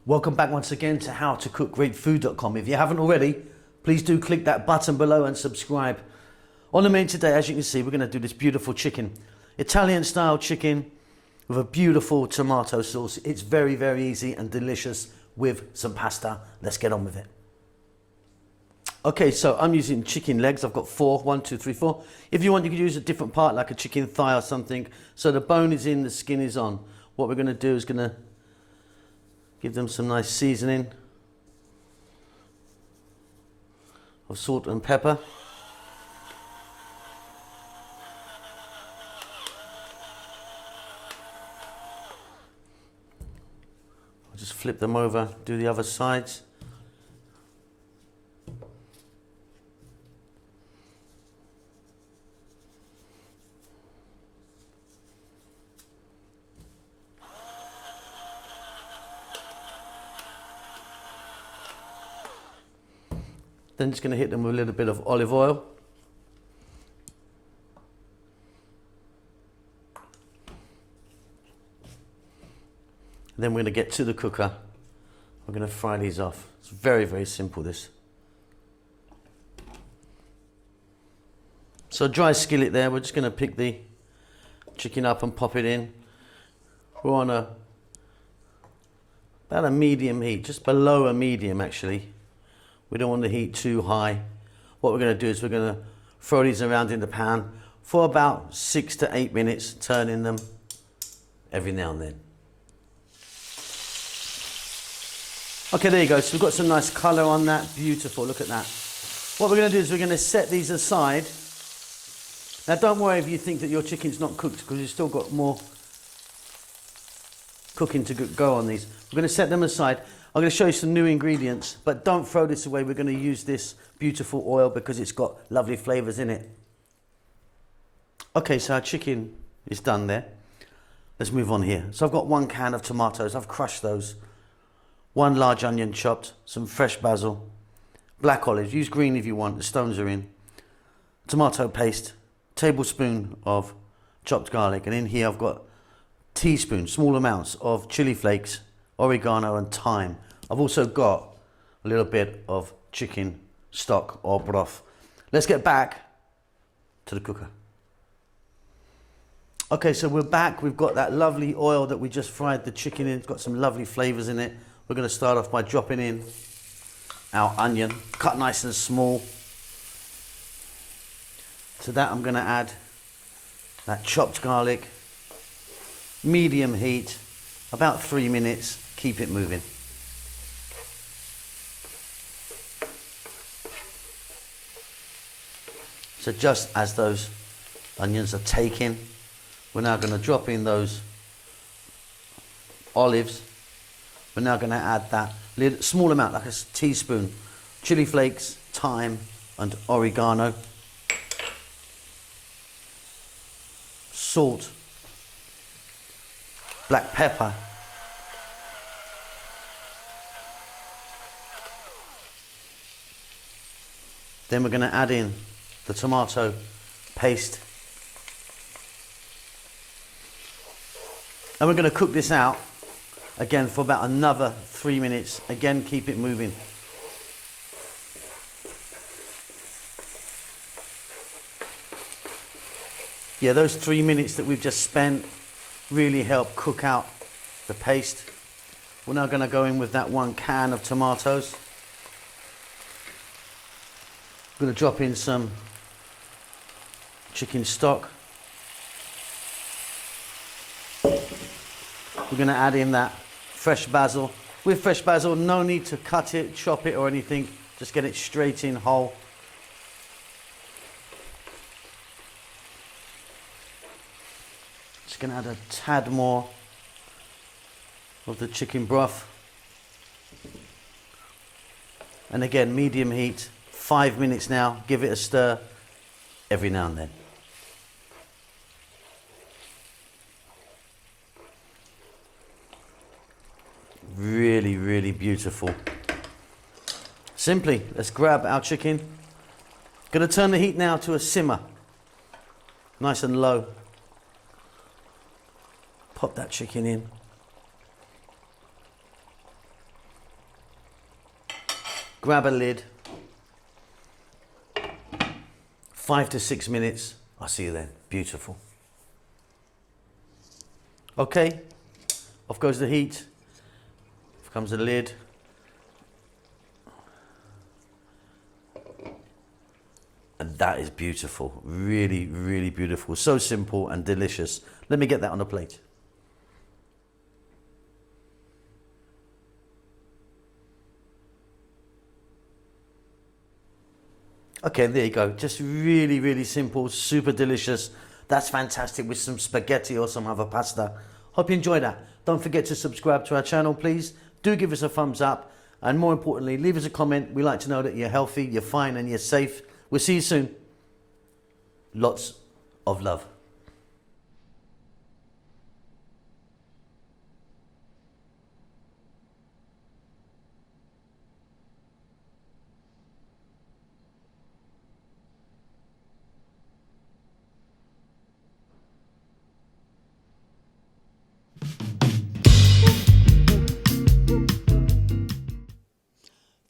Welcome back once again to howtocookgreatfood.com. If you haven't already, please do click that button below and subscribe. On the menu today, as you can see, we're going to do this beautiful chicken. Italian style chicken with a beautiful tomato sauce. It's very, very easy and delicious with some pasta. Let's get on with it. Okay, so I'm using chicken legs. I've got 4, 1, 2, 3, 4. If you want, you could use a different part like a chicken thigh or something. So the bone is in, the skin is on. What we're going to do is going to give them some nice seasoning of salt and pepper. I'll just flip them over, do the other sides. Then just going to hit them with a little bit of olive oil. Then we're going to get to the cooker. We're going to fry these off. It's very, very simple, this. So dry skillet there. We're just going to pick the chicken up and pop it in. We're on about a medium heat, just below a medium actually. We don't want the heat too high. What we're going to do is we're going to throw these around in the pan for about 6 to 8 minutes, turning them every now and then. Okay, there you go. So we've got some nice colour on that. Beautiful, look at that. What we're going to do is we're going to set these aside. Now don't worry if you think that your chicken's not cooked, because you've still got more cooking to go on these. We're going to set them aside. I'm going to show you some new ingredients, but don't throw this away. We're going to use this beautiful oil because it's got lovely flavours in it. Okay, so our chicken is done there. Let's move on here. So I've got 1 can of tomatoes. I've crushed those. 1 large onion chopped, some fresh basil, black olives. Use green if you want, the stones are in. Tomato paste, tablespoon of chopped garlic, and in here I've got teaspoon, small amounts of chili flakes, oregano and thyme. I've also got a little bit of chicken stock or broth. Let's get back to the cooker. Okay, so we're back. We've got that lovely oil that we just fried the chicken in. It's got some lovely flavors in it. We're going to start off by dropping in our onion, cut nice and small. To that I'm going to add that chopped garlic, medium heat, about 3 minutes. Keep it moving. So just as those onions are taking, we're now going to drop in those olives. We're now going to add that small amount, like a teaspoon, chili flakes, thyme and oregano, salt, black pepper, then we're going to add in the tomato paste, and we're going to cook this out again for about another 3 minutes. Again, keep it moving. Yeah, those 3 minutes that we've just spent really help cook out the paste. We're now going to go in with that 1 can of tomatoes. I'm going to drop in some chicken stock. We're going to add in that fresh basil. With fresh basil, no need to cut it, chop it or anything. Just get it straight in whole. Just going to add a tad more of the chicken broth. And again, medium heat. 5 minutes now. Give it a stir every now and then. Really, really beautiful. Simply, let's grab our chicken. Going to turn the heat now to a simmer. Nice and low. Pop that chicken in. grab a lid, 5 to 6 minutes. I'll see you then. Beautiful. Okay, off goes the heat, off comes the lid. And that is beautiful, really, really beautiful. So simple and delicious. Let me get that on a plate. Okay, there you go. Just really, really simple, super delicious. That's fantastic with some spaghetti or some other pasta. Hope you enjoy that. Don't forget to subscribe to our channel, please. Do give us a thumbs up. And more importantly, leave us a comment. We like to know that you're healthy, you're fine, and you're safe. We'll see you soon. Lots of love.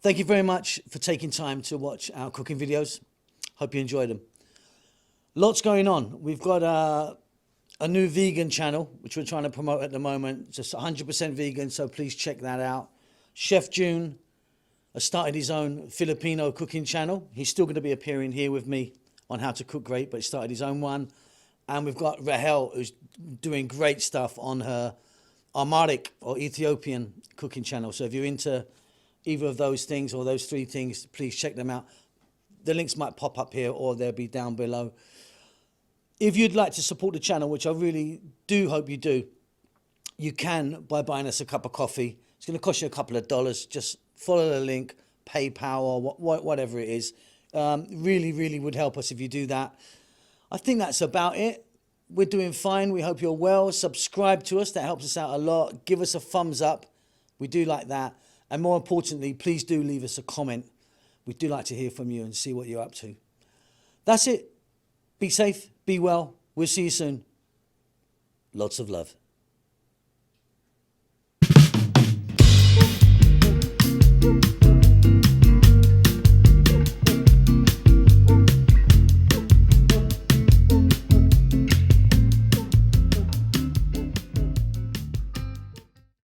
Thank you very much for taking time to watch our cooking videos. Hope you enjoyed them. Lots going on. We've got a new vegan channel, which we're trying to promote at the moment. Just 100% vegan, so please check that out. Chef June has started his own Filipino cooking channel. He's still going to be appearing here with me on How to Cook Great, but he started his own one. And we've got Rahel, who's doing great stuff on her Amharic or Ethiopian cooking channel. So if you're into either of those things or those three things, please check them out. The links might pop up here or they'll be down below. If you'd like to support the channel, which I really do hope you do, you can by buying us a cup of coffee. It's going to cost you a couple of dollars. Just follow the link, PayPal or whatever it is. Really, really would help us if you do that. I think that's about it. We're doing fine. We hope you're well. Subscribe to us. That helps us out a lot. Give us a thumbs up. We do like that. And more importantly, please do leave us a comment. We do like to hear from you and see what you're up to. That's it. Be safe. Be well. We'll see you soon. Lots of love.